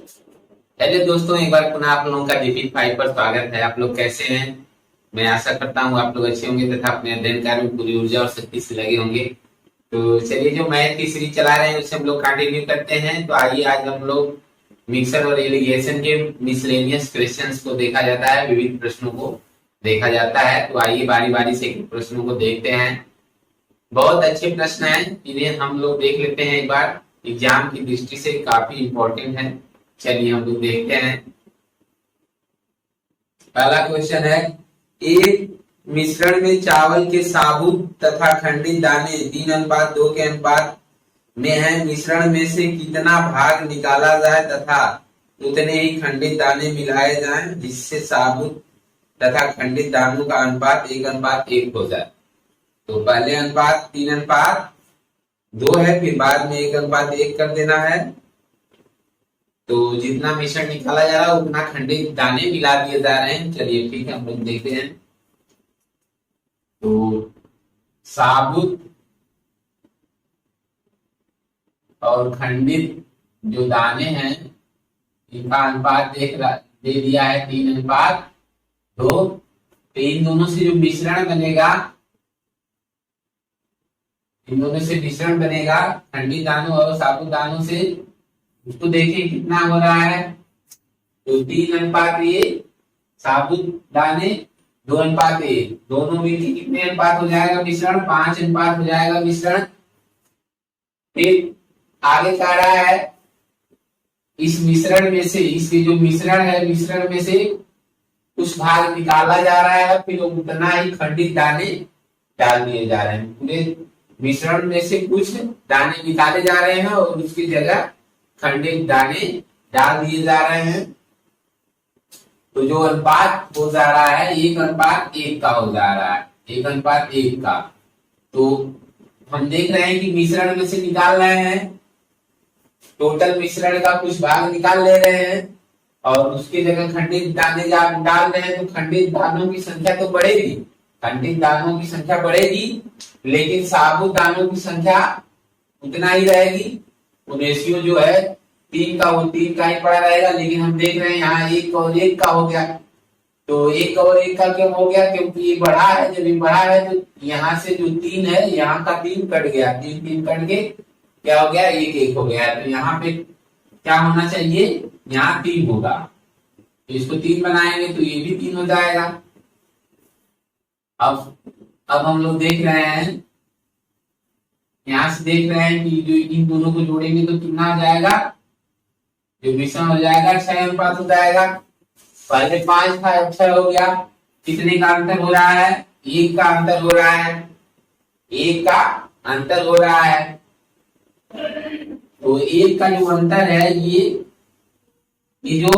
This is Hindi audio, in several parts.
हेलो दोस्तों, एक बार पुनः आप लोगों का डीपी 5 पर स्वागत है। आप लोग कैसे हैं? मैं आशा करता हूँ आप लोग अच्छे होंगे तथा अपने अध्ययन कार्य में पूरी ऊर्जा और शक्ति से लगे होंगे। तो चलिए, जो मैथ की सीरीज चला रहे हैं उससे हम लोग कंटिन्यू करते हैं। तो आइए, आज हम लोग मिक्सर और इरिगेशन के मिसलेनियस क्वेश्चंस को देखा जाता है, विविध प्रश्नों को देखा जाता है। तो आइए बारी बारी से प्रश्नों को देखते हैं। बहुत अच्छे प्रश्न हैं, इन्हें हम लोग देख लेते हैं एक बार। एग्जाम की दृष्टि से काफी इंपॉर्टेंट है। चलिए हम लोग देखते हैं। पहला क्वेश्चन है, एक मिश्रण में चावल के साबुत तथा खंडित दाने 3:2 के अनुपात में है। मिश्रण में से कितना भाग निकाला जाए तथा उतने ही खंडित दाने मिलाए जाएं जिससे साबुत तथा खंडित दानों का अनुपात 1:1 हो जाए। तो पहले अनुपात 3:2 है, फिर बाद में 1:1 कर देना है। तो जितना मिश्रण निकाला जा रहा है उतना खंडित दाने मिला दिए जा रहे हैं। चलिए ठीक है, हम लोग देखते हैं। तो साबुत और खंडित जो दाने हैं इनका अनुपात दे दिया है 3:2। तो इन दोनों से जो मिश्रण बनेगा, इन दोनों से मिश्रण बनेगा खंडित दानों और साबुत दानों से, उसको देखिए कितना हो रहा है। तो 3:1, साबुत दाने 2:1, दोनों मिलकर कितने अनुपात हो जाएगा मिश्रण? 5 अनुपात हो जाएगा मिश्रण। फिर आगे कह रहा है इस मिश्रण में से, इसके जो मिश्रण है, मिश्रण में से कुछ भाग निकाला जा रहा है, फिर उतना ही खंडित दाने डाल दिए जा रहे हैं। पूरे मिश्रण में से कुछ दाने निकाले जा रहे हैं और उसकी जगह खंडित दाने डाल दिए जा रहे हैं। तो जो अनुपात हो जा रहा है 1:1 का हो जा रहा है, 1:1 का। तो हम देख रहे हैं कि मिश्रण में से निकाल रहे हैं, टोटल मिश्रण का कुछ भाग निकाल ले रहे हैं और उसकी जगह खंडित दाने डाल रहे हैं। तो खंडित दानों की संख्या तो बढ़ेगी, खंडित दानों की संख्या बढ़ेगी, लेकिन साबुत दानों की संख्या उतना ही रहेगी। तो रेशियो जो है 3 का, वो 3 का ही पड़ा रहेगा। लेकिन हम देख रहे हैं यहाँ 1 और 1 का हो गया। तो 1 और 1 का क्यों हो गया? क्योंकि ये बढ़ा है। जब ये बढ़ा है तो यहाँ से जो 3 है, यहाँ का 3 कट गया, 3 कट के क्या हो गया? 1 हो गया। तो यहाँ पे क्या होना चाहिए? यहाँ 3 होगा। तो इसको 3 बनाएंगे तो ये भी 3 हो जाएगा। अब हम लोग देख रहे हैं, यहां से देख रहे हैं कि जो इन दोनों को जोड़ेंगे तो कितना हो जाएगा? जो मिश्रण हो जाएगा 6 अनुपात हो जाएगा। पहले 5 था, अब 6 हो गया। कितने का अंतर हो रहा है? 1 का अंतर हो रहा है, 1 का अंतर हो रहा है। तो 1 का जो अंतर है, ये जो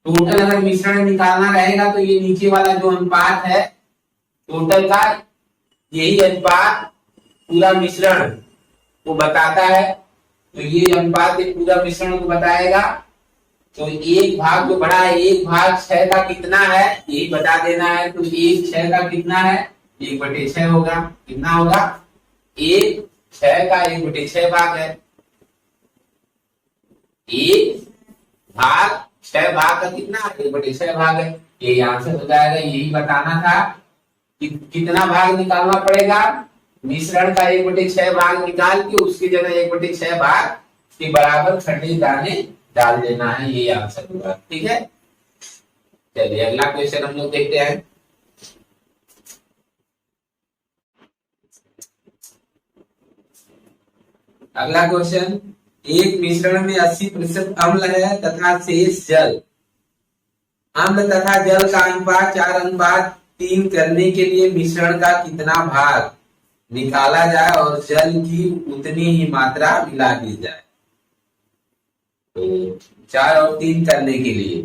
टोटल अगर मिश्रण निकालना रहेगा तो ये नीचे वाला जो अनुपात है टोटल का, यही अनुपात पूरा मिश्रण को बताता है। तो ये अनुपात पूरा मिश्रण को बताएगा। तो एक भाग जो बड़ा है, 1/6 का कितना है ये बता देना है। तो 1/6 का कितना है? 1/6 होगा। कितना होगा? 1/6 का 1/6 भाग है। 1/6 भाग का कितना? 1/6 भाग है। ये आंसर हो जाएगा। यही बताना था कि कितना भाग निकालना पड़ेगा। मिश्रण का 1/6 भाग निकाल के उसकी जगह 1/6 भाग के बराबर खंडित दाने डाल देना है। ये आंसर होगा। ठीक है, चलिए अगला क्वेश्चन हम लोग देखते हैं। अगला क्वेश्चन, एक मिश्रण में 80% अम्ल है तथा शेष जल। अम्ल तथा जल का अनुपात 4:3 करने के लिए मिश्रण का कितना भाग निकाला जाए और जल की उतनी ही मात्रा मिला दी जाए? तो 4 और 3 करने के लिए,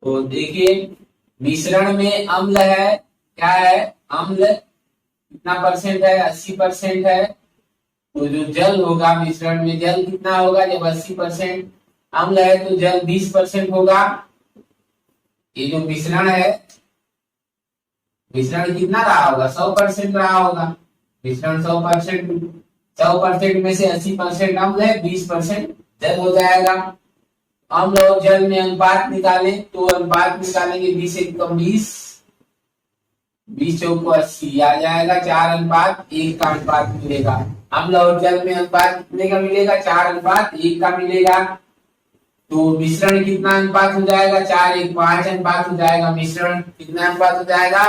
तो देखिए मिश्रण में अम्ल है, क्या है? अम्ल कितना परसेंट है? 80% है। तो जो जल होगा मिश्रण में, जल कितना होगा? जब 80% अम्ल है तो जल 20% होगा। ये जो मिश्रण है, मिश्रण कितना रहा होगा? 100% रहा होगा। मिश्रण 100% 100% में से 80% अम्ल है, 20% जल हो जाएगा। अम्ल और जल में अनुपात निकालें तो अनुपात निकालेंगे 20 एक कम 20, 20 चौक 80 आ जाएगा। 4:1 का अनुपात मिलेगा। अम्ल और जल में अनुपात कितने का मिलेगा? 4:1 का मिलेगा। तो मिश्रण कितना अनुपात हो जाएगा? 4:1 5 अनुपात हो जाएगा। मिश्रण कितना अनुपात हो जाएगा?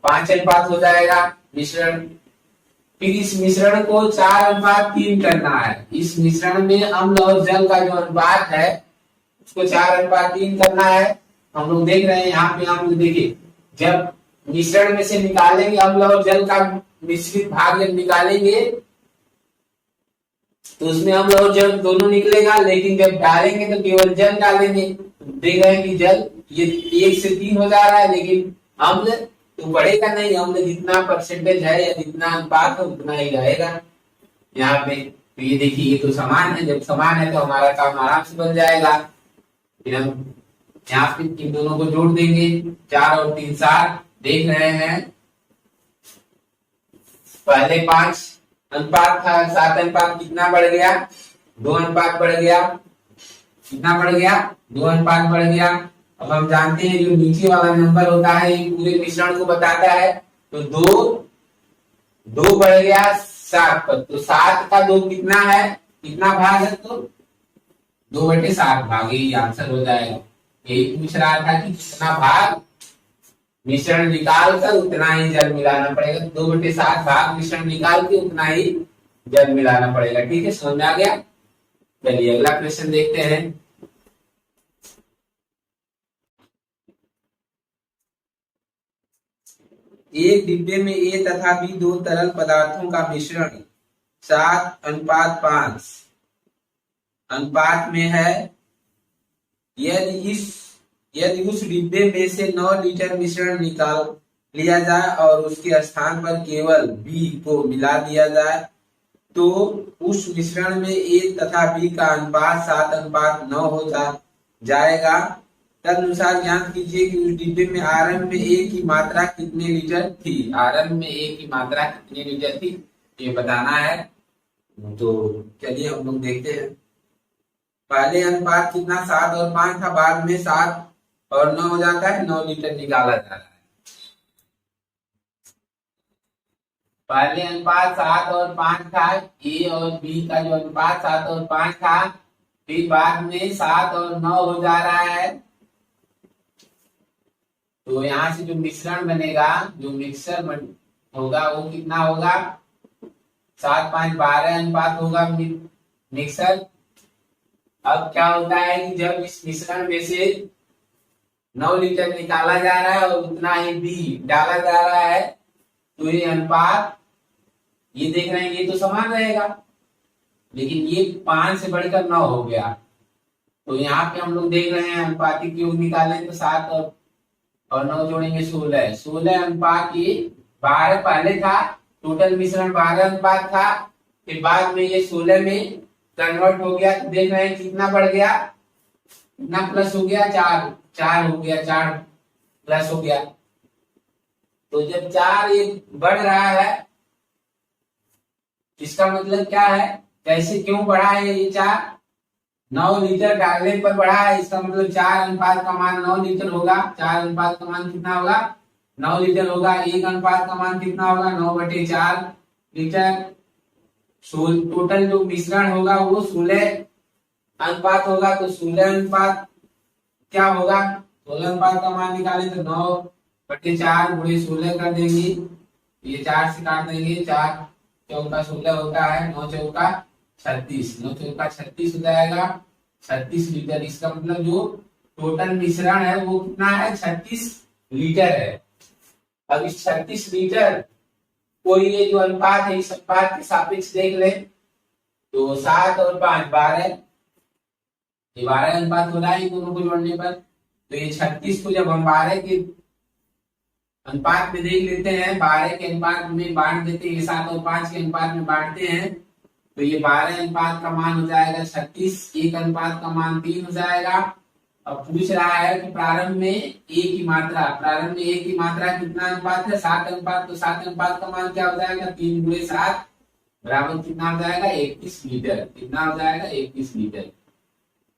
5 अनुपात हो जाएगा मिश्रण। फिर इस मिश्रण को 4:3 करना है। इस मिश्रण में अम्ल और जल का जो अनुपात है उसको 4:3 करना है। हम लोग देख रहे हैं यहाँ पे, हम लोग देखिए जब मिश्रण में से निकालेंगे अम्ल और जल का मिश्रित भाग जब निकालेंगे तो उसमें अम्ल और जल दोनों निकलेगा, लेकिन जब डालेंगे तो केवल जल डालेंगे। देख रहे हैं कि जल ये 1 से 3 हो जा रहा है, लेकिन अम्ल तो बढ़ेगा नहीं। अम्ल जितना परसेंटेज है या जितना अनुपात है उतना ही रहेगा यहाँ पे। तो ये देखिए ये तो समान है, जब समान है तो हमारा काम आराम से बन जाएगा। फिर हम यहाँ पे इन दोनों को जोड़ देंगे। 4 और 3 7। देख रहे हैं पहले 5 अनुपात था, 7 अनुपात कितना बढ़ गया? 2 अनुपात बढ़ गया। कितना बढ़ गया? 2 अनुपात बढ़ गया। अब हम जानते हैं जो नीचे वाला नंबर होता है ये पूरे मिश्रण को बताता है। तो 2 बढ़ गया 7 पर, तो 7 का 2 कितना है? कितना भाग है? तो 2/7 भाग, यही आंसर हो जाएगा। यही पूछ रहा था कि कितना भाग मिश्रण निकाल कर उतना ही जल मिलाना पड़ेगा। 2/7 भाग मिश्रण निकाल के उतना ही जल मिलाना पड़ेगा। ठीक है, समझ में आ गया? चलिए अगला क्वेश्चन देखते हैं। एक डिब्बे में ए तथा बी 2 तरल पदार्थों का मिश्रण 7:5 अनुपात में है। यदि उस डिब्बे में से 9 लीटर मिश्रण निकाल लिया जाए और उसके स्थान पर केवल बी को मिला दिया जाए तो उस मिश्रण में ए तथा बी का अनुपात 7:9 हो जाएगा। तदनुसार ज्ञात कीजिए कि उस डिब्बे में आरंभ में ए की मात्रा कितने लीटर थी। आरंभ में ए की मात्रा कितने लीटर थी ये बताना है। तो चलिए हम लोग देखते हैं। पहले अनुपात कितना? 7 और 5 था, बाद में 7 और 9 हो जाता है, 9 लीटर निकाला जा रहा है। पहले अनुपात 7 और 5 था, ए और बी का जो अनुपात 7 और 5 था, फिर बाद में 7 और 9 हो जा रहा है। तो यहाँ से जो मिश्रण बनेगा, जो मिक्सर होगा वो कितना होगा? 7 5 12 अनुपात होगा मिक्सर। अब क्या होता है कि जब इस मिश्रण में से 9 लीटर निकाला जा रहा है और उतना ही बी डाला जा रहा है तो ये अनुपात, ये देख रहे हैं ये तो समान रहेगा, लेकिन ये 5 से बढ़कर 9 हो गया। तो यहाँ पे हम लोग देख रहे हैं अनुपातिक योग निकालें तो 7 और 9 जोड़ेंगे 16। 16 अनुपात ये 12 पहले था, टोटल मिश्रण 12 अनुपात था, फिर बाद में ये 16 में कन्वर्ट हो गया। तो देख रहे हैं कितना बढ़ गया? कितना प्लस हो गया? 4 हो गया, 4 प्लस हो गया। तो जब 4 ये बढ़ रहा है इसका मतलब क्या है? कैसे क्यों बढ़ा है ये? 4 9 लीटर डालने पर बढ़ा है, इसका मतलब 4 अनुपात का मान 9 लीटर होगा। 4 अनुपात का मान कितना होगा? 9 लीटर होगा। 1 अनुपात का मान कितना होगा? 9/4 लीटर। टोटल जो मिश्रण होगा वो 16 अनुपात होगा। तो 16 अनुपात क्या होगा? 16 अनुपात का मान निकालें तो 9/4 गुणे 16 कर देंगे। ये 4 से काट देंगे, 4 चौका 16 होता है, 9 चौका 36, 9 चौका 36 हो जाएगा। 36 लीटर। इसका मतलब जो टोटल मिश्रण है वो कितना है? 36 लीटर है। अब इस 36 लीटर को ये जो अनुपात है इस अनुपात के सापेक्ष देख ले तो 7 और 5 12, ये 12 अनुपात हो रहा है दोनों को जोड़ने पर। तो ये 36 को जब हम 12 के अनुपात में देख लेते हैं, 12 के अनुपात में बांट देते हैं, 7 और 5 के अनुपात में बांटते हैं तो ये 12 अनुपात का मान हो जाएगा 36, 1 अनुपात का मान 3 हो जाएगा। अब पूछ रहा है कि प्रारंभ में ए की मात्रा, प्रारंभ में ए की मात्रा कितना अनुपात है? 7 अनुपात। तो 7 अनुपात का मान क्या हो जाएगा? 3 गुणे 7 बराबर कितना हो जाएगा 21 लीटर। कितना हो जाएगा 21 लीटर।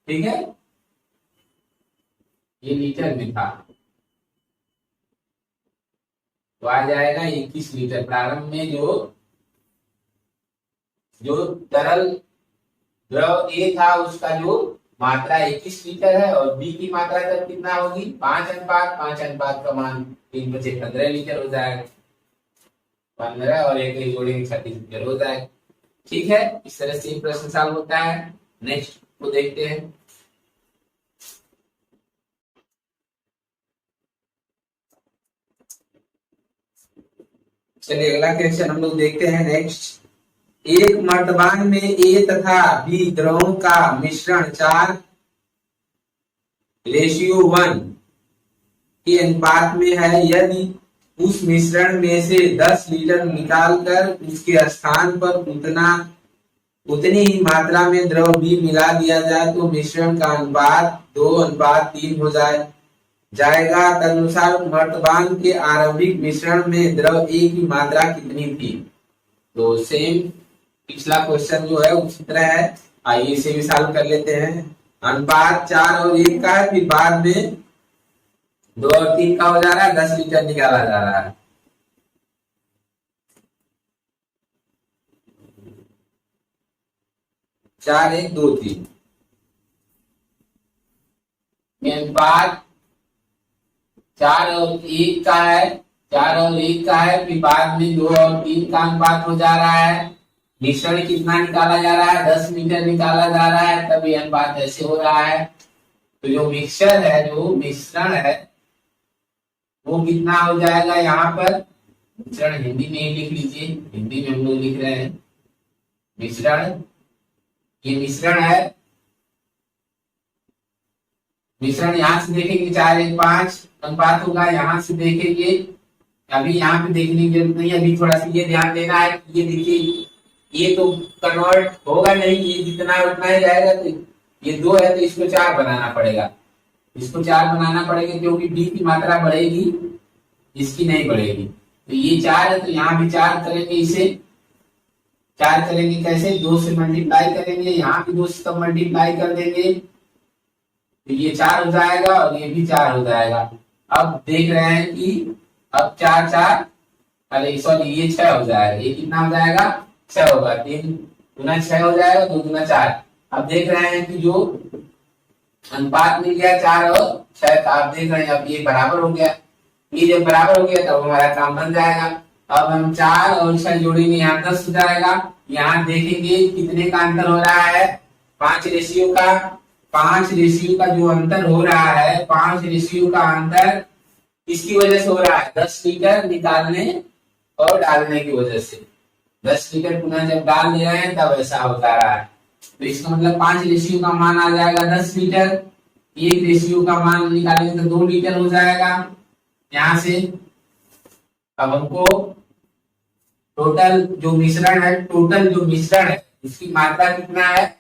ठीक है, ये लीटर में था तो आ जाएगा 21 लीटर। प्रारंभ में जो जो तरल द्रव ए था उसका जो मात्रा 21 लीटर है और बी की मात्रा तब कितना होगी 5 अनुपात 5 अनुपात का मान 3 × 5 = 15 लीटर हो जाएगा। 15 और एक जोड़ेंगे 36 लीटर हो जाएगा। ठीक है, इस तरह से प्रश्न सॉल्व होता है। नेक्स्ट को देखते हैं। चलिए अगला क्वेश्चन हम लोग देखते हैं। नेक्स्ट, एक मर्तबान में ए तथा बी द्रवों का मिश्रण 4:1 के अनुपात में है। यदि उस मिश्रण में से 10 लीटर निकालकर उसके स्थान पर उतनी ही मात्रा में द्रव बी मिला दिया जाए तो मिश्रण का अनुपात 2:3 हो जाएगा। तदनुसार मर्तबान के आरंभिक मिश्रण में द्रव ए की मात्रा कितनी थी। तो सेम पिछला क्वेश्चन जो है उसी तरह है। आइए इसे भी सॉल्व कर लेते हैं। अनुपात 4 और 1 का है, फिर बाद में 2 और 3 का हो जा रहा है, 10 लीटर निकाला जा रहा है। चार एक दो तीन अनुपात 4 और 1 का है। 4 और 1 का है, फिर बाद में 2 और 3 का अनुपात हो जा रहा है। मिश्रण कितना निकाला जा रहा है 10 लीटर निकाला जा रहा है, तब ये अनुपात ऐसे हो रहा है। तो जो मिक्सचर है, जो मिश्रण है, वो कितना हो जाएगा। यहाँ पर मिश्रण हिंदी में ही लिख लीजिए, हिंदी में हम लोग लिख रहे हैं मिश्रण। ये मिश्रण है। मिश्रण यहाँ से देखेंगे 4:1:5 अनुपात होगा। यहाँ से देखेंगे, अभी यहाँ पे देखने की जरूरत नहीं है। अभी थोड़ा सा ये ध्यान देना है कि ये देखिए ये तो कन्वर्ट होगा नहीं, ये जितना है उतना ही जाएगा। तो ये 2 है तो इसको 4 बनाना पड़ेगा। इसको 4 बनाना पड़ेगा क्योंकि बी की मात्रा बढ़ेगी, इसकी नहीं बढ़ेगी। तो ये 4 है तो यहाँ भी 4 करेंगे। इसे 4 करेंगे कैसे, 2 से मल्टीप्लाई करेंगे, यहाँ भी 2 से तब मल्टीप्लाई कर देंगे तो ये 4 हो जाएगा और ये भी 4 हो जाएगा। अब देख रहे हैं कि अब 4 4, अरे सॉरी, ये 6 हो जाएगा। ये कितना हो जाएगा 6 होगा। 3 गुना 6 हो जाएगा, 2 गुना 4। अब देख रहे हैं कि जो अनुपात मिल गया 4 और 6 का, आप देख रहे हैं अब ये बराबर हो गया। ये जब बराबर हो गया तब हमारा काम बन जाएगा। अब हम 4 और 6 जोड़ेंगे, यहाँ 10 हो जाएगा। यहाँ देखेंगे कितने का अंतर हो रहा है 5 रेशियो का। 5 रेशियो का जो अंतर हो रहा है, 5 रेशियो का अंतर इसकी वजह से हो रहा है 10 लीटर निकालने और डालने की वजह से। 10 लीटर पुनः जब डाल दे रहे हैं तब ऐसा होता रहा है। तो इसका मतलब 5 रेशियो का मान आ जाएगा 10 लीटर। 1 रेशियो का मान निकालेंगे तो 2 लीटर हो जाएगा। यहाँ से अब हमको टोटल जो मिश्रण है, टोटल जो मिश्रण है उसकी मात्रा कितना है,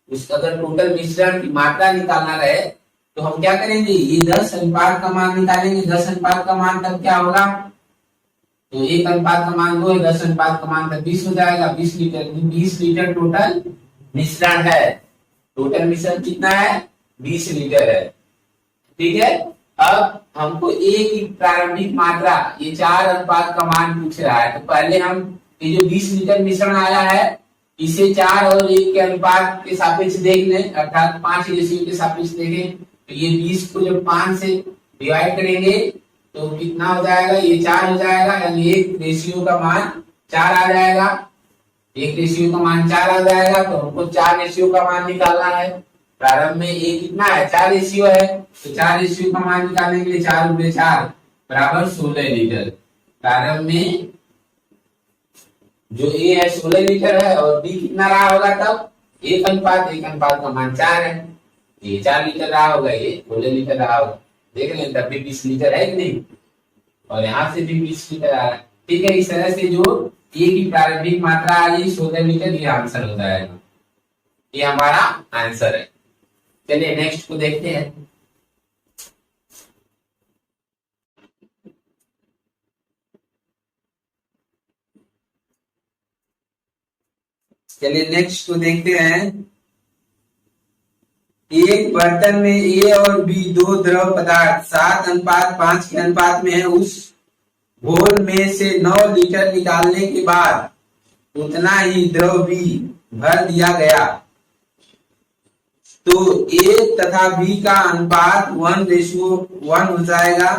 उसका अगर टोटल मिश्रण की मात्रा निकालना रहे तो हम क्या करेंगे, ये 10 अनुपात का मान निकालेंगे। 10 अनुपात का मान तब क्या होगा, तो 1 अनुपात का मान 2 है, 10 अनुपात का मान तब 20 हो जाएगा। 20 लीटर, 20 लीटर टोटल मिश्रण है। टोटल मिश्रण कितना है 20 लीटर है। ठीक है, अब हमको ए की प्रारंभिक मात्रा, ये 4 अनुपात का मान पूछ रहा है। तो पहले हम ये जो 20 लीटर मिश्रण आया है इसे 4 और 1 के अनुपात के सापेक्ष देख लें, अर्थात 5 रेशियो के सापेक्ष देखें। तो ये 20 को जब 5 से डिवाइड करेंगे तो कितना हो जाएगा, ये 4 हो जाएगा। यानी 1 रेशियो का मान 4 आ जाएगा। 1 रेशियो का मान 4 आ जाएगा। तो हमको 4 रेशियो का मान निकालना है। प्रारंभ में ए कितना है 4 रेशियो है, तो 4 रेशियो का मान निकालने के लिए 4 × 4 बराबर 16 लीटर। प्रारंभ में जो ए है 16 लीटर है और बी कितना रहा होगा तब 1 अनुपात 1 अनुपात का मान 4 है। ये 4 लीटर रहा होगा, ये 16 लीटर रहा होगा। देख लें तब भी 20 लीटर है कि नहीं, और यहाँ से भी 20 लीटर आ रहा है। ठीक है, इस तरह से जो ए की प्रारंभिक मात्रा आ रही 16 लीटर, ये आंसर हो जाएगा। ये हमारा आंसर है। चलिए नेक्स्ट को देखते हैं। चलिए नेक्स्ट को देखते हैं। एक बर्तन में ए और बी दो द्रव पदार्थ 7:5 के अनुपात में है। उस घोल में से 9 लीटर निकालने के बाद उतना ही द्रव बी भर दिया गया, तो ए तथा बी का अनुपात 1:1 हो जाएगा।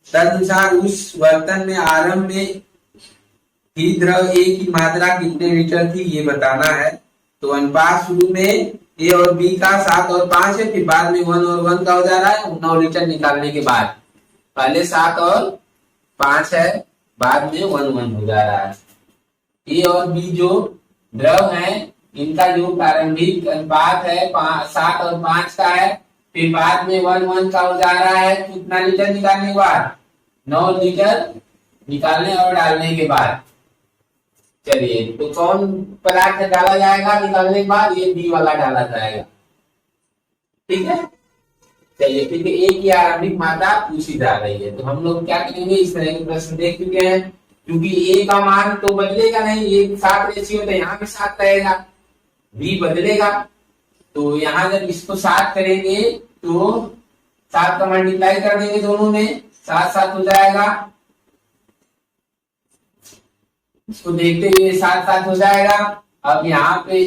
तदनुसार उस बर्तन में आरंभ में ही द्रव ए की मात्रा कितने लीटर थी ये बताना है। तो अनुपात शुरू में ए और बी का 7 और 5 है, फिर बाद में 1 और 1 का हो जा रहा है 9 लीटर निकालने के बाद। पहले 7 और 5 है, बाद में 1 हो जा रहा है। ए और बी जो द्रव है इनका जो प्रारंभिक अनुपात है 7 और 5 का है, फिर बाद में 1 का हो जा रहा है। कितना लीटर निकालने के बाद? 9 लीटर निकालने और डालने के बाद। चलिए तो कौन पदार्थ डाला जाएगा निकालने के बाद? ये बी वाला डाला जाएगा, ठीक है। चलिए ठीक है, ए की आरंभिक मात्रा पूछी जा रही है, तो हम लोग क्या करेंगे, इस तरह के प्रश्न देख चुके हैं। क्योंकि ए का मान तो बदलेगा नहीं, ये 7 रेशियो तो यहाँ भी 7 रहेगा, बी बदलेगा। तो यहाँ जब इसको 7 करेंगे तो 7 का मल्टीप्लाई कर देंगे दोनों में, 7 हो जाएगा। इसको देखते हुए 7 हो जाएगा। अब यहाँ पे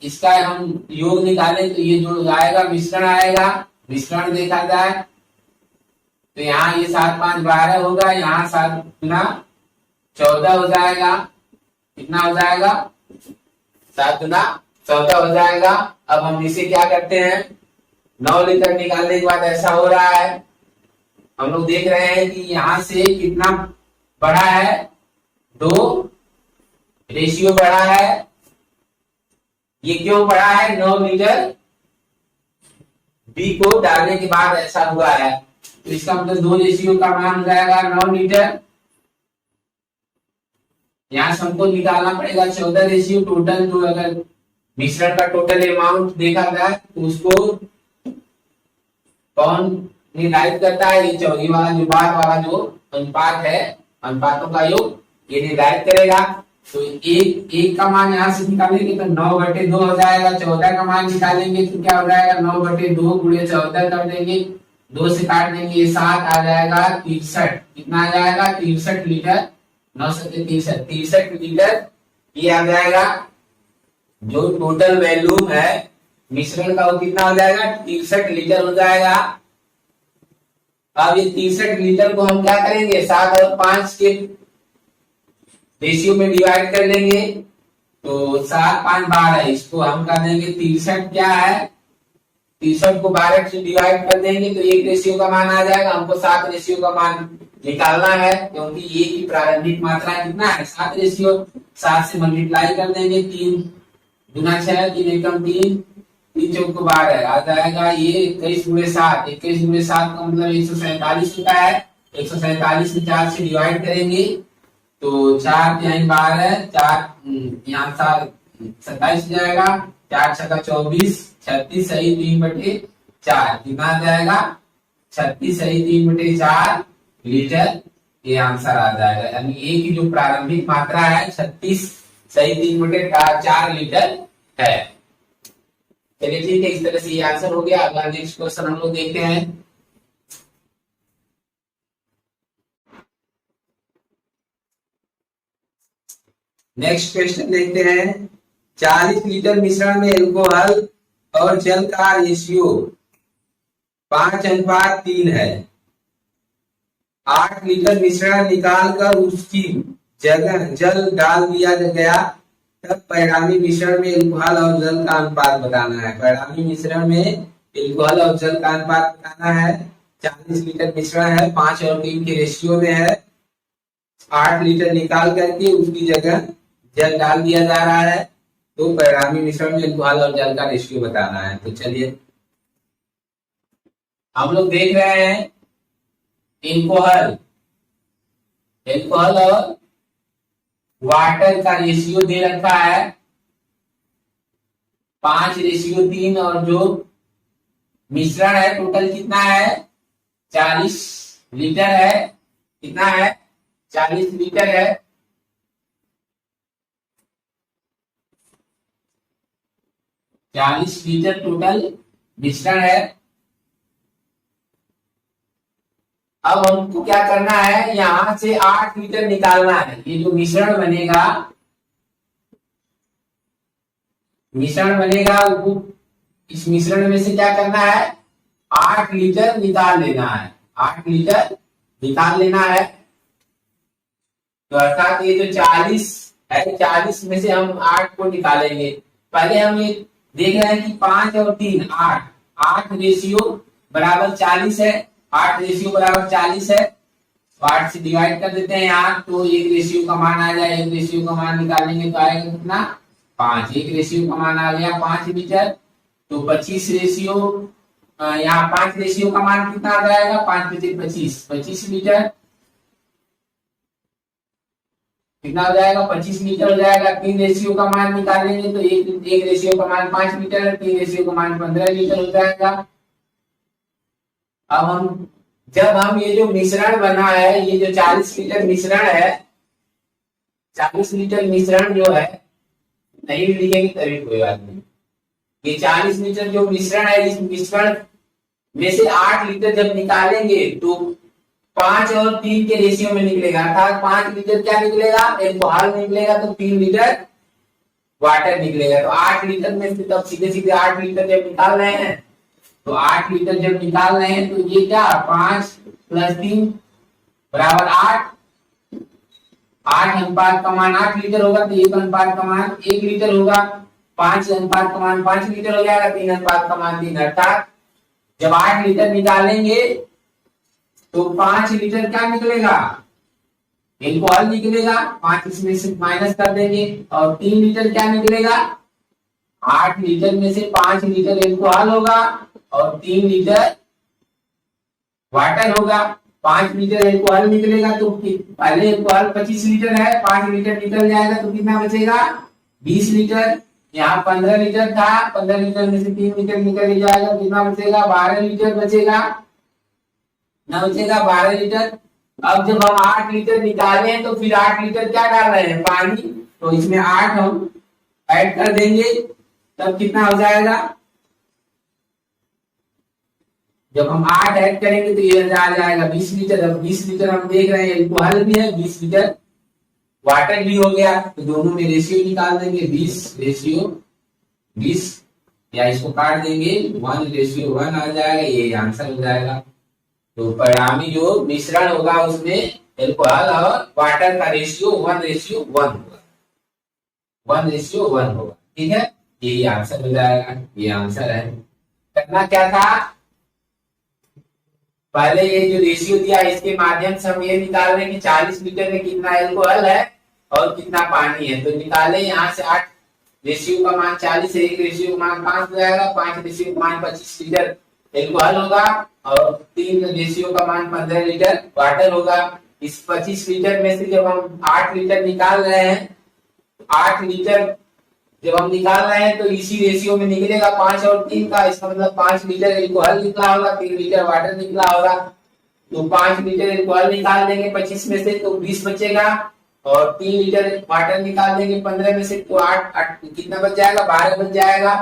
इसका हम योग निकालें तो ये जो आएगा मिश्रण आएगा, मिश्रण देखा जाए तो यहाँ ये 7 5 12 होगा, यहाँ 7 गुना 14 हो जाएगा। कितना हो जाएगा? 7 गुना 14 हो जाएगा। अब हम इसे क्या करते हैं, 9 लीटर निकालने के बाद ऐसा हो रहा है, हम लोग देख रहे हैं कि यहाँ से कितना बढ़ा है, 2 रेशियो बढ़ा है। ये क्यों बढ़ा है? 9 लीटर बी को डालने के बाद ऐसा हुआ है, तो इसका मतलब 2 रेशियो का मान हो जाएगा 9 लीटर। यहां से हमको निकालना पड़ेगा 14 रेशियो टोटल, जो अगर मिश्रण का टोटल अमाउंट देखा जाए तो उसको कौन निर्धारित करता है? ये चौथी वाला जो बाद वाला जो अनुपात है, अनुपातों का योग ये निर्धारित करेगा। तो एक का मान यहाँ से निकालेंगे तो 9/2 हो जाएगा। 14 का मान निकालेंगे तो क्या हो जाएगा? 9/2 गुणे 14 कर देंगे, 2 से काट देंगे, 7 आ जाएगा 63। कितना आ जाएगा? 63 लीटर। 9 से 63 लीटर ये आ जाएगा। जो टोटल वैल्यू है मिश्रण का वो कितना हो जाएगा? 63 लीटर हो जाएगा। अब ये 63 लीटर को हम क्या करेंगे, 7 और 5 के रेशियो में डिवाइड कर लेंगे। तो 7 5 12, इसको हम कर देंगे 63 क्या है, 63 को 12 से डिवाइड कर देंगे तो 1 रेशियो का मान आ जाएगा। हमको 7 रेशियो का मान निकालना है, क्योंकि ये की प्रारंभिक मात्रा कितना है? 7 रेशियो। 7 से मल्टीप्लाई कर देंगे, 3 गुना 6, 3 एकम 3, 3 चौको 12 आ जाएगा। ये 21 गुणे 7, 21 गुणे 7 का मतलब 147 होता है। 147 से 4 से डिवाइड करेंगे तो 4 3 12, 4 यहाँ 7 27 हो जाएगा, 4 6 24, 36 सही 3/4 कितना आ जाएगा? 36 सही 3/4 लीटर ये आंसर आ जाएगा। यानी ए की जो प्रारंभिक मात्रा है 36 सही 3/4 लीटर है। चलिए ठीक है, इस तरह से ये आंसर हो गया। अगला नेक्स्ट क्वेश्चन हम लोग देखते हैं। नेक्स्ट क्वेश्चन देखते हैं। 40 लीटर मिश्रण में एल्कोहल और जल का रेशियो 5:3 है। 8 लीटर मिश्रण निकालकर उसकी जगह जल डाल दिया गया, तब परिणामी मिश्रण में एल्कोहल और जल का अनुपात बताना है। परिणामी मिश्रण में एल्कोहल और जल का अनुपात बताना है। 40 लीटर मिश्रण है, 5 और 3 के रेशियो में है। 8 लीटर निकाल करके उसकी जगह जल डाल दिया जा रहा है, तो परिणामी मिश्रण में एल्कोहल और जल का रेशियो बताना है। तो चलिए हम लोग देख रहे हैं एल्कोहल और वाटर का रेशियो दे रखा है 5:3, और जो मिश्रण है टोटल कितना है? 40 लीटर है। कितना है? 40 लीटर है। 40 लीटर टोटल मिश्रण है। अब हमको क्या करना है, यहां से 8 लीटर निकालना है। ये जो मिश्रण बनेगा, इस मिश्रण में से क्या करना है, 8 लीटर निकाल लेना है। 8 लीटर निकाल लेना है। तो अर्थात ये जो 40 है, 40 में से हम 8 को निकालेंगे। पहले हम ये देख रहे हैं कि 5 और 3 8, 8 रेशियो बराबर 40 है। 8 रेशियो बराबर 40 है, तो 8 से डिवाइड कर देते हैं यहाँ, तो एक रेशियो का मान आ जाए। एक रेशियो का मान निकालेंगे तो आएगा कितना, 5। एक रेशियो का मान आ गया 5 लीटर। तो 25 रेशियो, यहाँ 5 रेशियो का मान कितना आ जाएगा, 5 में से 25 लीटर कितना हो जाएगा, 25 लीटर हो जाएगा। 3 रेशियो का मान निकालेंगे तो एक रेशियो का मान 5 लीटर है, 3 रेशियो का मान 15 लीटर हो जाएगा। अब जब हम ये जो मिश्रण बना है, ये जो 40 लीटर मिश्रण है, 40 लीटर मिश्रण जो है, नहीं लिखेंगे तभी कोई बात नहीं। ये 40 लीटर जो मिश्रण है, इस मिश्रण में से 8 लीटर जब निकालेंगे तो 5 और 3 के रेशियो में निकलेगा। अर्थात 5 लीटर क्या निकलेगा, एल्कोहल निकलेगा, तो 3 लीटर वाटर निकलेगा। तो 8 लीटर में से तब सीधे सीधे 8 लीटर जब निकाल रहे हैं, तो 8 लीटर जब निकाल रहे हैं तो ये क्या, 5 + 3 बराबर 8। 8 अनुपात का मान 8 लीटर होगा, तो 1 अनुपात का मान 1 लीटर होगा। 5 अनुपात का मान 5 लीटर हो जाएगा, 3 अनुपात का मान 3। अर्थात जब 8 लीटर निकालेंगे तो 5 लीटर क्या निकलेगा, एल्कोहल निकलेगा। 5 इसमें से माइनस कर देंगे, और 3 लीटर क्या निकलेगा, 8 लीटर में से 5 लीटर एल्कोहल होगा और 3 लीटर वाटर होगा। 5 लीटर एल्कोहल निकलेगा, तो पहले एल्कोहल 25 लीटर है, 5 लीटर निकल जाएगा तो कितना बचेगा, 20 लीटर। यहाँ 15 लीटर था, 15 लीटर में से 3 लीटर निकल जाएगा, कितना बचेगा, 12 लीटर बचेगा। ना बचेगा 12 लीटर। अब जब हम 8 लीटर निकाले हैं तो फिर 8 लीटर क्या डाल रहे हैं, पानी। तो इसमें 8 हम ऐड कर देंगे, तब कितना हो जाएगा, जब हम 8 ऐड करेंगे तो ये आ जाएगा 20 लीटर। अब 20 लीटर हम देख रहे हैं एल्कोहल भी है, 20 लीटर वाटर भी हो गया, तो दोनों में रेशियो निकाल देंगे। 20 या इसको काट देंगे, 1:1 आ जाएगा, ये आंसर हो जाएगा। तो परिणामी जो मिश्रण होगा उसमें एल्कोहल और वाटर का रेशियो 1:1 होगा, 1:1 होगा। ठीक है, यही आंसर हो जाएगा। ये आंसर है। करना क्या था, पहले ये जो रेशियो दिया इसके माध्यम से हम ये निकाल रहे हैं कि 40 लीटर में कितना एल्कोहल है और कितना पानी है। तो निकाले, यहाँ से 8 रेशियो का मान 40 है, 1 रेशियो का मान 5 हो जाएगा, 5 रेशियो का मान 25 लीटर एल्कोहल होगा और 3 रेशियो का मान 15 लीटर वाटर होगा। इस 25 लीटर में से जब हम 8 लीटर निकाल रहे हैं, 8 लीटर जब हम निकाल रहे हैं तो इसी रेशियो में निकलेगा 5 और 3 का। इसका मतलब 5 लीटर एल्कोहल निकला होगा, 3 लीटर वाटर निकला होगा। तो 5 लीटर एल्कोहल निकाल देंगे 25 में से तो 20 बचेगा, और 3 लीटर वाटर निकाल देंगे 15 में से तो 8 कितना बच जाएगा, 12 बच जाएगा।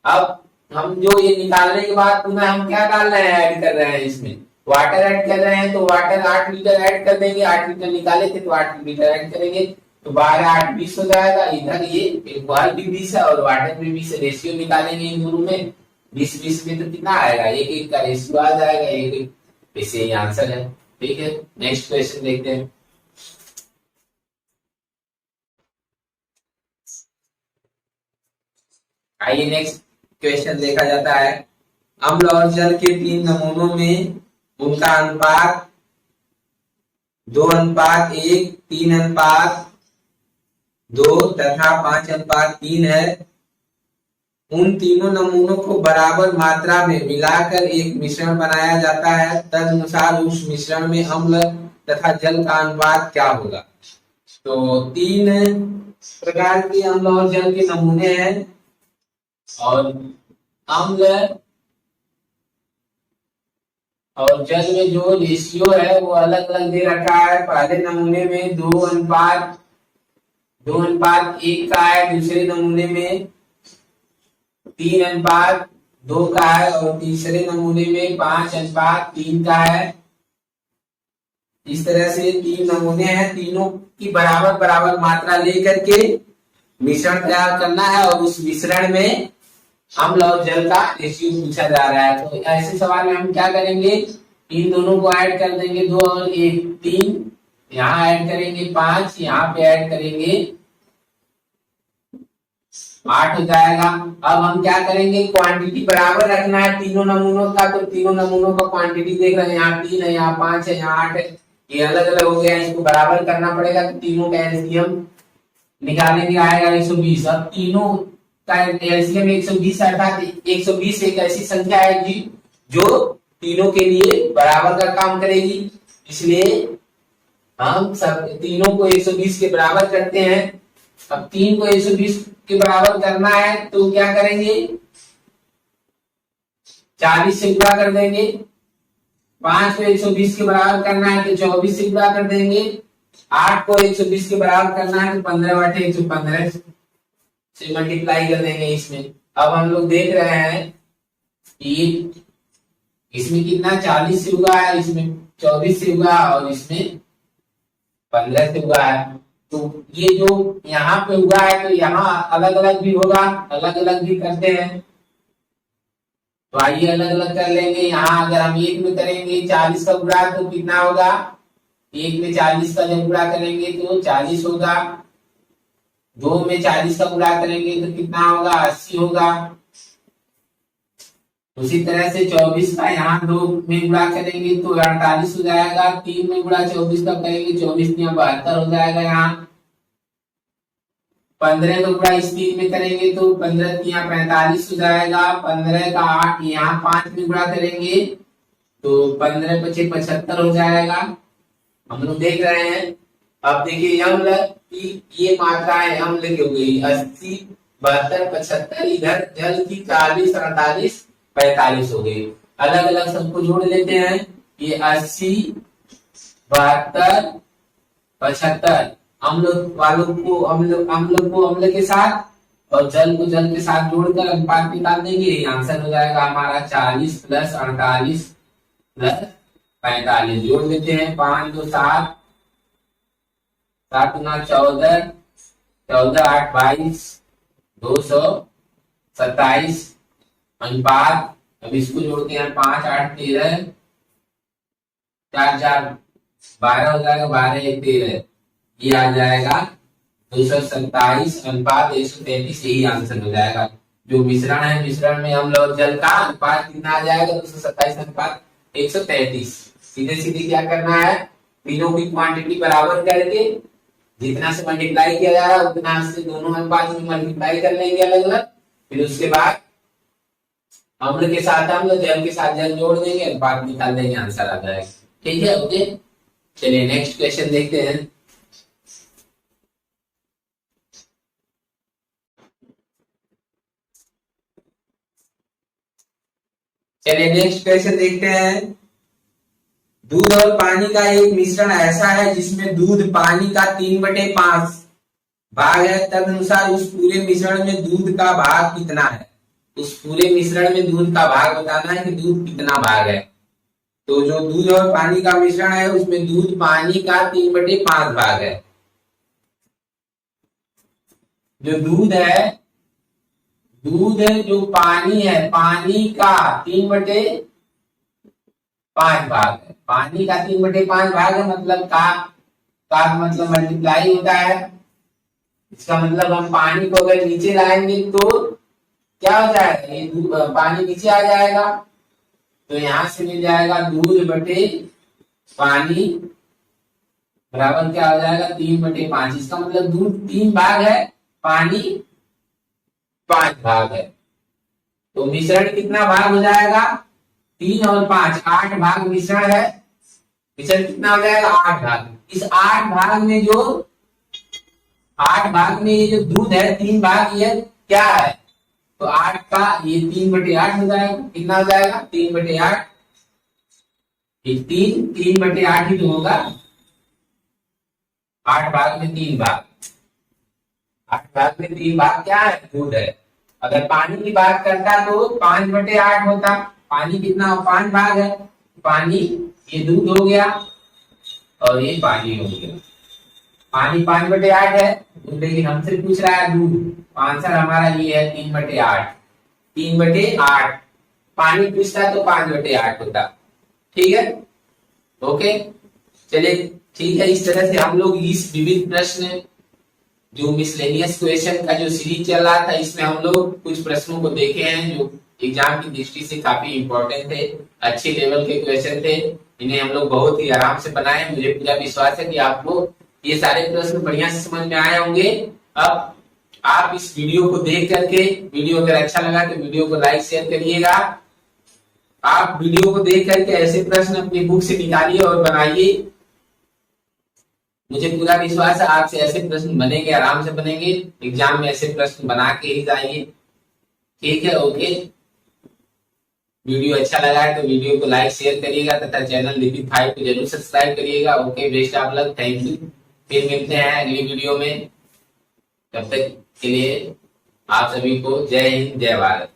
अब हम जो ये निकालने के बाद पुनः हम क्या डाल रहे हैं, ऐड कर रहे हैं, इसमें वाटर ऐड कर रहे हैं। तो वाटर 8 लीटर ऐड कर देंगे, 8 लीटर निकाले थे तो 8 लीटर ऐड करेंगे, तो 12 8 20 हो जाएगा। इधर ये एल्कोहल भी 20 है और वाटर भी 20 है, रेशियो निकालेंगे इन दोनों में। 20 में तो कितना आएगा, 1:1 का रेशियो आ जाएगा, 1:1। इसे ही आंसर है। ठीक है, नेक्स्ट क्वेश्चन देखते हैं। आइए नेक्स्ट क्वेश्चन देखा जाता है। अम्ल और जल के 3 नमूनों में उनका अनुपात 2:1, 3:2 तथा 5:3 है। उन तीनों नमूनों को बराबर मात्रा में मिलाकर एक मिश्रण बनाया जाता है। तदनुसार उस मिश्रण में अम्ल तथा जल का अनुपात क्या होगा। तो 3 प्रकार के अम्ल और जल के नमूने हैं, और अम्ल और जल में जो रेशियो है वो अलग अलग दे रखा है। पहले नमूने में 2:1 का है, दूसरे नमूने में 3:2 का है और तीसरे नमूने में 5:3 का है। इस तरह से 3 नमूने हैं, तीनों की बराबर बराबर मात्रा लेकर के मिश्रण तैयार करना है और उस मिश्रण में अम्ल और जल का रेशियो पूछा जा रहा है। तो ऐसे सवाल में हम क्या करेंगे, इन दोनों को ऐड कर देंगे, 2 और 1 3, यहाँ ऐड करेंगे 5, यहाँ पे ऐड करेंगे 8 हो जाएगा। अब हम क्या करेंगे, क्वांटिटी बराबर रखना है तीनों नमूनों का। तो तीनों नमूनों का क्वांटिटी देख रहे हैं, यहाँ 3 है, यहाँ 5 है, यहाँ 8 है, ये अलग अलग हो गया, इसको बराबर करना पड़ेगा। तो तीनों का एलसीएम निकालेंगे, आएगा 120। अब तीनों का एलसीएम 120 अर्थात 120 एक ऐसी संख्या है जो तीनों के लिए बराबर का काम करेगी, इसलिए हम सब तीनों को 120 के बराबर करते हैं। अब 3 को 120 के बराबर करना है तो क्या करेंगे, 40 से गुणा कर देंगे। 5 को 120 के बराबर करना है तो 24 से गुणा कर देंगे। 8 को 120 के बराबर करना है तो 15/115 से मल्टीप्लाई कर देंगे इसमें। अब हम लोग देख रहे हैं कि इसमें कितना 40 से हुआ है, इसमें 24 से हुआ और इसमें 15 से हुआ है। तो ये जो यहाँ पे हुआ है तो यहाँ अलग अलग भी होगा, अलग अलग भी करते हैं। तो आइए अलग अलग कर लेंगे। यहाँ अगर हम 1 में करेंगे 40 का गुणा तो कितना होगा, 1 में 40 का जब गुणा करेंगे तो 40 होगा। 2 में 40 का गुणा करेंगे तो कितना होगा, 80 होगा। उसी तरह से 24 का यहाँ 2 में गुणा करेंगे तो 48 हो जाएगा। 3 में गुणा 24 का करेंगे 24 में 72 हो जाएगा। यहाँ 15 का गुणा इस 3 में करेंगे तो 15 यहाँ 45 हो जाएगा। 15 का 8 यहाँ 5 में गुणा करेंगे तो 15 × 5 = 75 हो जाएगा। हम लोग देख रहे हैं। अब देखिए अम्ल की ये मात्राएं अम्ल की हो गई 80, 72, 75, इधर जल की 40, 48, 45 हो गई। अलग अलग सबको जोड़ लेते हैं। ये 80, 72, 75 अम्ल वालों को अम्ल के साथ और जल को जल के साथ जोड़कर अनुपात निकाल देंगे। आंसर हो जाएगा हमारा 40 + 48 + 45। जोड़ लेते हैं। 5 2 7, 7 × 14, 14 8 22, 227 अनुपात। अब इसको जोड़ते हैं 5 8 13, 4 4 12 हो जाएगा, 12 1 13, ये आ जाएगा 227 अनुपात 133। यही आंसर हो जाएगा। जो मिश्रण है, मिश्रण में अम्ल और जल का अनुपात कितना आ जाएगा, 227 अनुपात 133। सीधे सीधे क्या करना है, तीनों की क्वांटिटी बराबर करके जितना से मल्टीप्लाई किया जा रहा है उतना से दोनों अनुपात में मल्टीप्लाई कर लेंगे अलग अलग। फिर उसके बाद अम्ल के साथ अम्ल, जल के साथ जल जोड़ देंगे, अनुपात निकाल देंगे, आंसर आ जाएगा। ठीक है, ओके। चलिए नेक्स्ट क्वेश्चन देखते हैं। चलिए नेक्स्ट क्वेश्चन देखते हैं। दूध और पानी का एक मिश्रण ऐसा है जिसमें दूध पानी का 3/5 भाग है, तदनुसार उस पूरे मिश्रण में दूध का भाग कितना है। उस पूरे मिश्रण में दूध का भाग बताना है कि दूध कितना भाग है। तो जो दूध और पानी का मिश्रण है उसमें दूध पानी का 3/5 भाग है। जो दूध जो पानी है, पानी का 3/5 भाग है। पानी का 3/5 भाग है, मतलब का मतलब मल्टीप्लाई होता है। इसका मतलब हम पानी को अगर नीचे लाएंगे तो क्या हो जाएगा, ये पानी नीचे आ जाएगा। तो यहां से मिल जाएगा दूध बटे पानी बराबर क्या हो जाएगा, 3/5। इसका मतलब दूध 3 भाग है, पानी 5 भाग है। तो मिश्रण कितना भाग हो जाएगा, 3 और 5 8 भाग मिश्रण है। मिश्रण कितना हो जाएगा, 8 भाग। इस 8 भाग में ये जो दूध है 3 भाग, ये क्या है, तो 8 का ये 3/8 हो जाएगा। कितना हो जाएगा, 3/8। 3/8 ही तो होगा। 8 भाग में 3 भाग, 8 भाग में 3 भाग क्या है, दूध है। अगर पानी की बात करता तो 5/8 होता। पानी कितना हो, 5 भाग है। पानी, ये दूध हो गया और ये पानी हो गया। पानी 5/8 है, लेकिन हमसे पूछ रहा है दूध। आंसर हमारा ये है 3/8। 3/8। पानी पूछता तो 5/8 होता। ठीक है, ओके। चलिए ठीक है, इस तरह से हम लोग इस विविध प्रश्न जो मिसलेनियस क्वेश्चन का जो सीरीज चल रहा था, इसमें हम लोग कुछ प्रश्नों को देखे हैं जो एग्जाम की दृष्टि से काफी इंपॉर्टेंट थे, अच्छे लेवल के क्वेश्चन थे। इन्हें हम लोग बहुत ही आराम से बनाए। मुझे पूरा विश्वास है कि आपको ये सारे प्रश्न बढ़िया से समझ में आए होंगे। अब आप इस वीडियो को देख करके, वीडियो अगर अच्छा लगा तो वीडियो को लाइक शेयर करिएगा। आप वीडियो को देख करके ऐसे प्रश्न अपनी बुक से निकालिए और बनाइए। मुझे पूरा विश्वास है आपसे ऐसे प्रश्न बनेंगे, आराम से बनेंगे। एग्जाम में ऐसे प्रश्न बना के ही जाइए। ठीक है, ओके। वीडियो अच्छा लगा है तो वीडियो को लाइक शेयर करिएगा तथा चैनल लिपिक भाई को जरूर सब्सक्राइब करिएगा। Okay, best of luck, thank you. फिर मिलते हैं अगली वीडियो में। तब तक के लिए आप सभी को जय हिंद, जय भारत।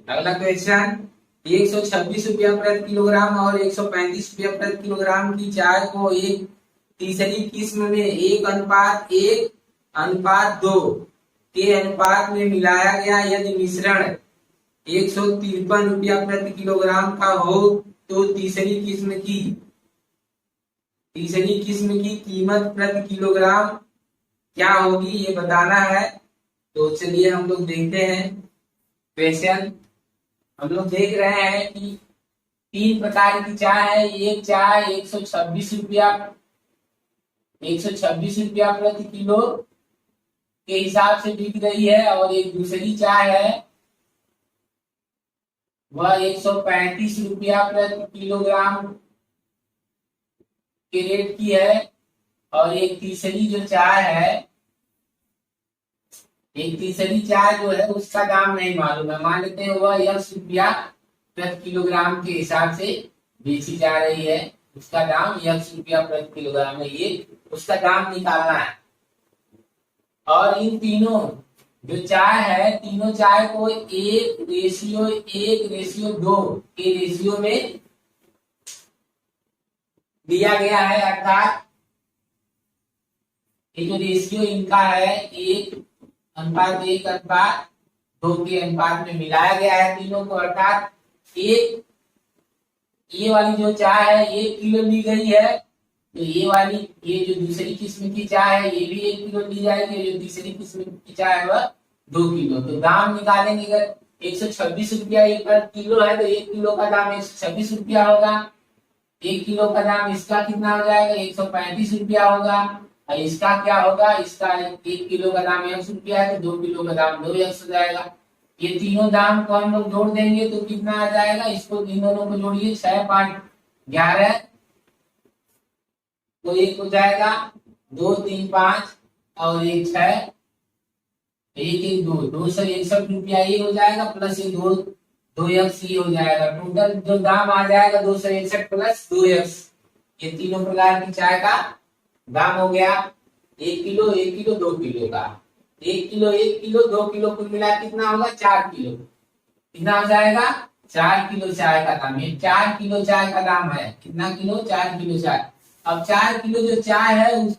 अगला क्वेश्चन, 126 रुपया प्रति किलोग्राम और 135 रुपया प्रति किलोग्राम की चाय को एक तीसरी किस्म में 1:1:2 के अनुपात में मिलाया गया। यदि मिश्रण 153 रुपया प्रति किलोग्राम का हो तो तीसरी किस्म की कीमत प्रति किलोग्राम क्या होगी, ये बताना है। तो चलिए हम लोग देखते हैं क्वेश्चन। हम लोग देख रहे हैं कि 3 प्रकार की चाय है। एक चाय 126 रुपया प्रति किलो के हिसाब से बिक रही है, और एक दूसरी चाय है वह 135 रुपया प्रति किलोग्राम के रेट की है। और एक तीसरी चाय जो है उसका दाम नहीं मालूम है, मान लेते हैं वह 10 रुपया प्रति किलोग्राम के हिसाब से बेची जा रही है। उसका दाम 10 रुपया प्रति किलोग्राम है, ये उसका दाम निकालना है। और इन तीनों जो चाय है, तीनों चाय को 1:1:2 के रेशियो में दिया गया है। अर्थात ये जो रेशियो इनका है 1:1:2 के अनुपात में मिलाया गया है तीनों को। अर्थात ये वाली जो चाय है 1 किलो ली गई है, तो ये जो दूसरी किस्म की चाय है ये भी 1 किलो ली जाएगी। जो तीसरी किस्म की चाय है वह 2 किलो। तो दाम निकालेंगे, अगर 126 रुपया एक किलो है तो 1 किलो का दाम 126 रुपया होगा। 1 किलो का दाम इसका कितना हो जाएगा, 135 रुपया होगा। और इसका क्या होगा, इसका 1 किलो का दाम 100 रुपया है तो 2 किलो का दाम 200 हो जाएगा। ये तीनों दाम को हम लोग जोड़ देंगे तो कितना आ जाएगा, इसको इन दोनों को जोड़िए, 6, 5, 11 तो 1 हो जाएगा, 2, 3, 5 और 1, 6, 1, 1, 2, 261 रुपया ये हो जाएगा, प्लस ये 2x ये हो जाएगा। टोटल जो दाम आ जाएगा 261 प्लस 2x। ये तीनों प्रकार की चाय का दाम हो गया 1 किलो, 1 किलो, 2 किलो का। 1 किलो, 1 किलो, 2 किलो कुल मिला कितना होगा, 4 किलो। कितना हो जाएगा, 4 किलो चाय का दाम। ये 4 किलो चाय का दाम है। कितना किलो, 4 किलो चाय। अब 4 किलो जो चाय है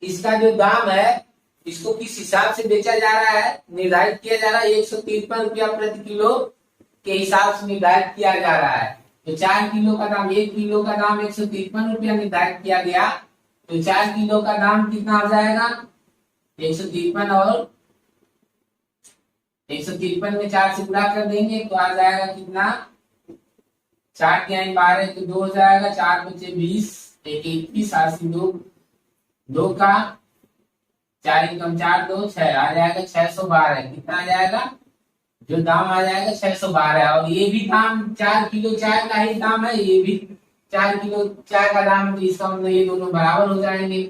इसका जो दाम है, इसको किस हिसाब से बेचा जा रहा है, निर्धारित किया जा रहा है 153 रुपया प्रति किलो के हिसाब से निर्धारित किया जा रहा है। तो 4 किलो का दाम, 1 किलो का दाम 153 रुपया निर्धारित किया गया। तो 4 किलो का दाम कितना हो जाएगा, 153 और 153 में 4 से गुणा कर देंगे तो आ जाएगा कितना, 4 के 12 तो 2 हो जाएगा, 4 बचे 20, 21, 8 2 का 4 कम 4 2 6 आ जाएगा 612। कितना आ जाएगा, जो दाम आ जाएगा 612। और ये भी दाम 4 किलो चाय का ही दाम है, ये भी 4 किलो चाय का दाम है, तो इसका मतलब ये दोनों बराबर हो जाएंगे।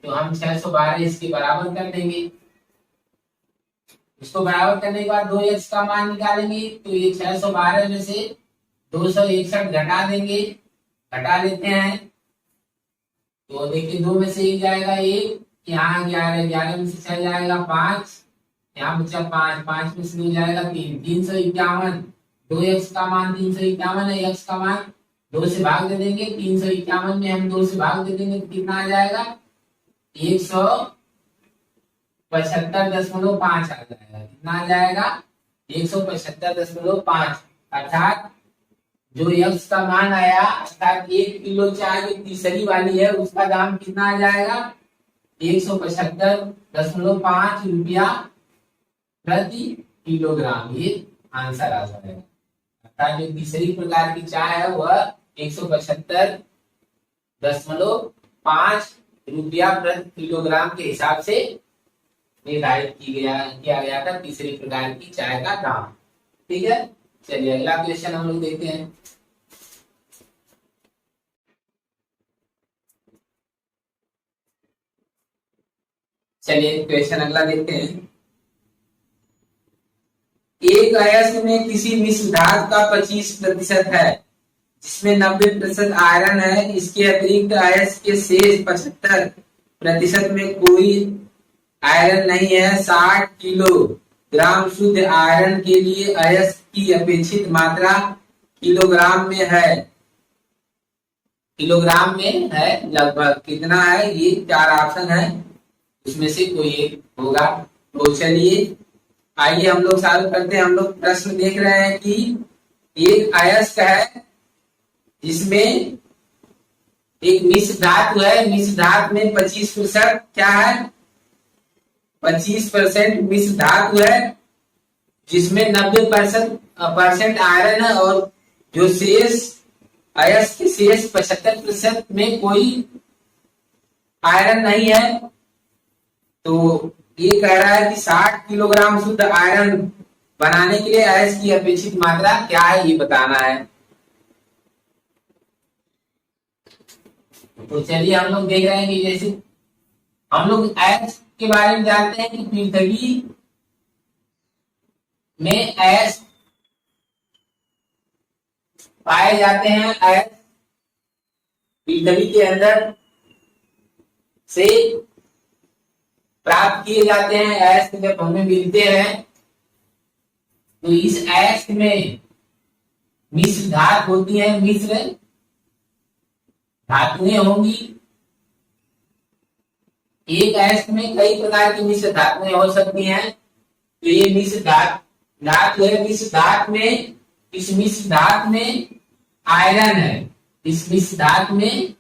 तो हम 612 इसके बराबर कर देंगे। इसको बराबर करने के बाद 2x का मान निकालेंगे, तो ये 612 में से 261 घटा देंगे, घटा लेते हैं। तो देखिए 2 में से 1 जाएगा 1, यहाँ 11, 11 में से 6 जाएगा 5, यहाँ बचा 5, 5 में से 2 जाएगा 3, 351। 2x का मान 351 है, x का मान 2 से भाग दे देंगे, 351 में हम 2 से भाग दे देंगे तो कितना आ जाएगा 175.5 आ जाएगा। कितना आ जाएगा 175.5, अर्थात जो x का मान आया अर्थात 1 किलो चाय जो तीसरी वाली है उसका दाम कितना आ जाएगा 175.5 रुपया प्रति किलोग्राम। ये आंसर आ जाएगा। अर्थात जो तीसरी प्रकार की चाय है वह 175.5 रुपया प्रति किलोग्राम के हिसाब से निर्धारित किया गया था तीसरी प्रकार की चाय का दाम। ठीक है, चलिए अगला क्वेश्चन हम लोग देखते हैं। चलिए क्वेश्चन अगला देखते हैं। एक अयस्क में किसी मिश्र धातु का 25% है जिसमें 90% आयरन है, इसके अतिरिक्त अयस्क के शेष 75% में कोई आयरन नहीं है। 60 किलोग्राम शुद्ध आयरन के लिए अयस्क की अपेक्षित मात्रा किलोग्राम में है। किलोग्राम में है लगभग कितना है, ये 4 ऑप्शन है, उसमें से कोई एक होगा। तो चलिए आइए हम लोग सॉल्व करते हैं। हम लोग प्रश्न देख रहे हैं कि एक अयस्क है जिसमें एक मिश्र धातु है, मिश्र धातु में 25% क्या है 25% मिश्र धातु है जिसमें 90% आयरन है और जो शेष अयस्क के शेष 75% में कोई आयरन नहीं है। तो ये कह रहा है कि 60 किलोग्राम शुद्ध आयरन बनाने के लिए अयस्क की अपेक्षित मात्रा क्या है ये बताना है। तो चलिए हम लोग देख रहे हैं कि जैसे हम लोग अयस्क के बारे में जानते हैं कि पृथ्वी में अयस्क पाए जाते हैं। अयस्क पृथ्वी के अंदर से प्राप्त किए जाते हैं। अयस्क जब हमें मिलते हैं तो इस अयस्क में मिश्र धातु होती है, मिश्र धातुएं होंगी। एक अयस्क में कई प्रकार की मिश्र धातुएं हो सकती हैं। तो ये मिश्र धातु है, मिश्र धातु में इस मिश्र धातु में आयरन है, इस मिश्र धातु में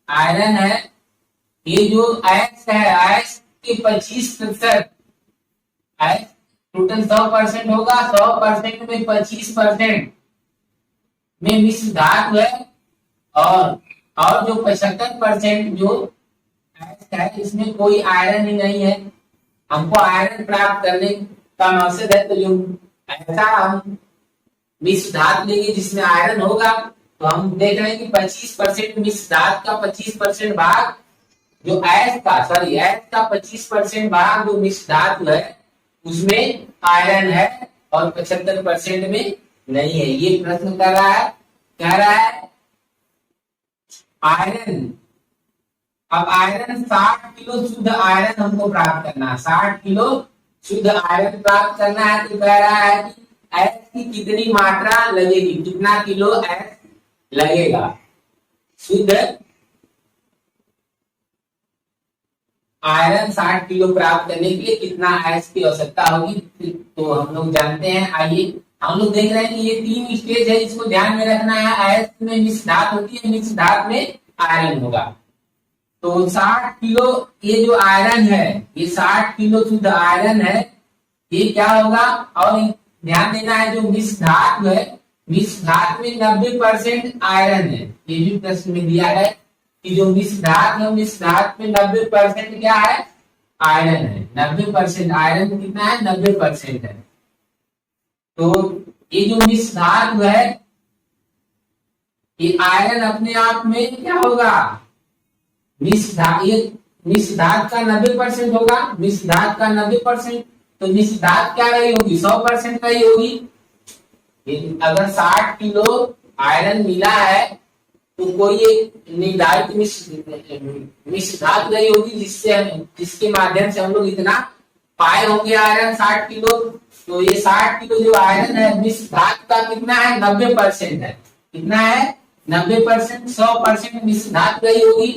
आयरन है। ये जो अयस्क है अयस्क के 25% टोटल 100% होगा, 100% में 25% में मिश्र धातु है और जो 75% जो अयस्क है इसमें कोई आयरन ही नहीं है। हमको आयरन प्राप्त करने का मकसद है, तो जो ऐसा हम मिश्र धातु लेंगे जिसमें आयरन होगा, तो हम देख रहे हैं कि 25% मिश्र धातु का 25% भाग जो अयस्क का 25% भाग जो मिश्र धातु है उसमें आयरन है और 75% में नहीं है। ये प्रश्न कह रहा है आयरन। अब आयरन 60 किलो शुद्ध आयरन हमको प्राप्त करना है, 60 किलो शुद्ध आयरन प्राप्त करना है। तो कह रहा है कि अयस्क की कितनी मात्रा लगेगी, कितना किलो अयस्क लगेगा शुद्ध आयरन 60 किलो प्राप्त करने के लिए कितना अयस्क की आवश्यकता होगी। तो हम लोग जानते हैं, आइए हम लोग देख रहे हैं कि ये 3 स्टेज है, इसको ध्यान में रखना है। अयस्क में मिश्र धातु होती है, मिश्र धातु में आयरन होगा। तो 60 किलो ये जो आयरन है, ये 60 किलो शुद्ध आयरन है, ये क्या होगा। और ध्यान देना है जो मिश्र धातु है, मिश्र धातु में 90% आयरन है। ये भी प्रश्न में दिया है कि जो मिश्र धातु है, मिश्र धातु में 90% क्या है आयरन है। 90% आयरन कितना है 90% है। तो ये जो मिश्र धातु है ये आयरन अपने आप में क्या होगा, मिश्र धातु का 90% होगा, मिश्र धातु का 90%। तो मिश्र धातु क्या रही होगी 100% रही होगी। अगर 60 किलो आयरन मिला है तो कोई एक निर्धारित मिश्र धातु रही होगी जिसके माध्यम से हम लोग इतना पाए होंगे आयरन 60 किलो। तो ये 60 किलो जो आयरन है मिश्र धातु का कितना है 90% है। कितना है 90%। 100% मिश्र धातु रही होगी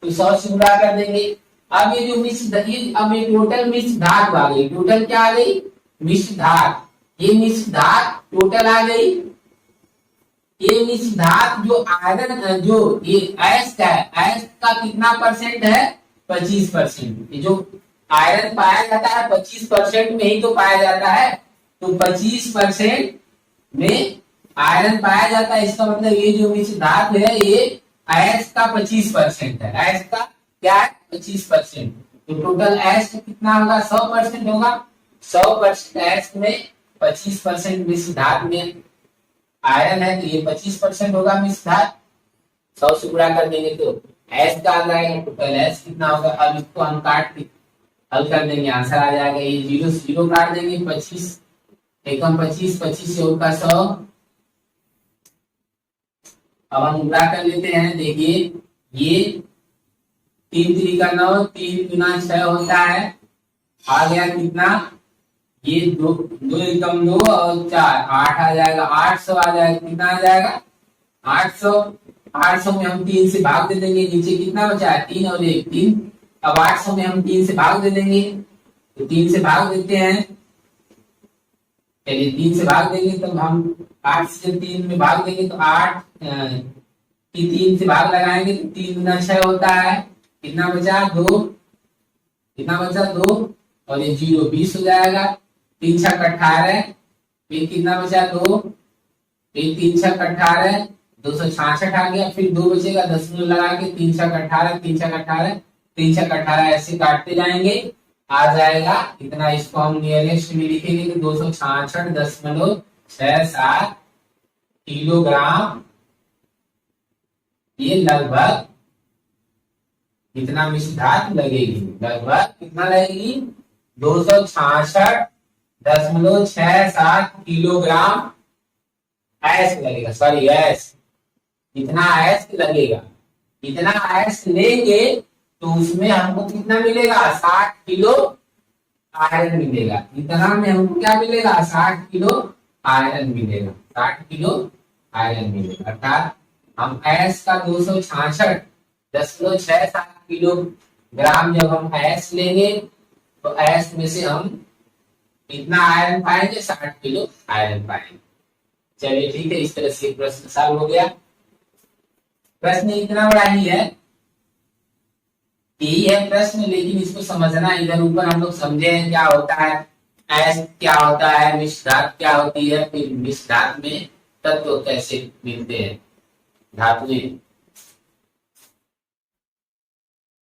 तो 100 से गुणा कर देंगे। अब ये जो अब ये टोटल मिश्र धातु आ गई। टोटल क्या आ गई मिश्र धातु। ये मिश्र धातु टोटल आ गई। ये मिश्र धातु जो आयरन जो ये एस का है, एस का कितना परसेंट है 25%। ये जो आयरन पाया जाता है 25% में ही तो पाया जाता है। तो 25% में आयरन पाया जाता है। इसका मतलब ये जो मिश्र धातु है ये एस का 25% है। एस का क्या है 25%। तो टोटल एस कितना होगा 100% होगा। 100% एस में 25% मिश्र धातु में आयरन है तो ये 25% होगा मिश्र धातु। 100 से गुणा कर देंगे तो एस का आ जाएगा। टोटल एस कितना होगा। अब इसको हम काट के हल कर देंगे आंसर आ जाएगा। ये 0 से 0 काट देंगे। 25 एकम 25 25 से होगा 100। अब हम गुणा कर लेते हैं। देखिए ये 3 3 का 9 3 गुना 6 होता है। आ गया कितना ये 2 2 एकम 2 और 4 8 आ जाएगा। 800 आ जाएगा। कितना आ जाएगा 800। 800 में हम 3 से भाग दे देंगे। नीचे कितना बचा है 3 और 1 3। अब 800 में हम 3 से भाग दे देंगे तो 3 से भाग देते हैं। चलिए 3 से भाग देंगे तब हम 8 से 3 में भाग देंगे तो 8 की 3 से भाग लगाएंगे तो 3 गुना 6 होता है। कितना बचा 2। कितना बचा 2 और ये 0 20 हो जाएगा। 3 6 18। फिर कितना बचा 2। फिर 3 6 18 266 आ गया। फिर 2 बचेगा दशमलव लगा के 3 6 18 3 6 18 3 6 18 ऐसे काटते जाएंगे। आ जाएगा इतना। इसको हम नियरेस्ट में लिखेंगे तो 266.67 किलोग्राम। ये लगभग कितना मिश्र धातु लगेगी। लगभग कितना लगेगी 266.67 किलोग्राम एस लगेगा। सॉरी एस इतना एस लगेगा। इतना एस लेंगे तो उसमें हमको कितना मिलेगा 60 किलो आयरन मिलेगा। इतना में हमको क्या मिलेगा 60 किलो आयरन मिलेगा। 60 किलो आयरन मिलेगा। अर्थात हम एस का 266.67 किलोग्राम जब हम एस लेंगे तो एस में से हम कितना आयरन पाएंगे 60 किलो आयरन पाएंगे। चलिए ठीक है। इस तरह से प्रश्न सॉल्व हो गया। प्रश्न इतना बड़ा ही है। यही है प्रश्न लेकिन इसको समझना इधर ऊपर हम लोग समझे हैं क्या होता है एस क्या होता है मिश्र धातु क्या होती है फिर मिश्र धातु में तत्व कैसे मिलते हैं धातु में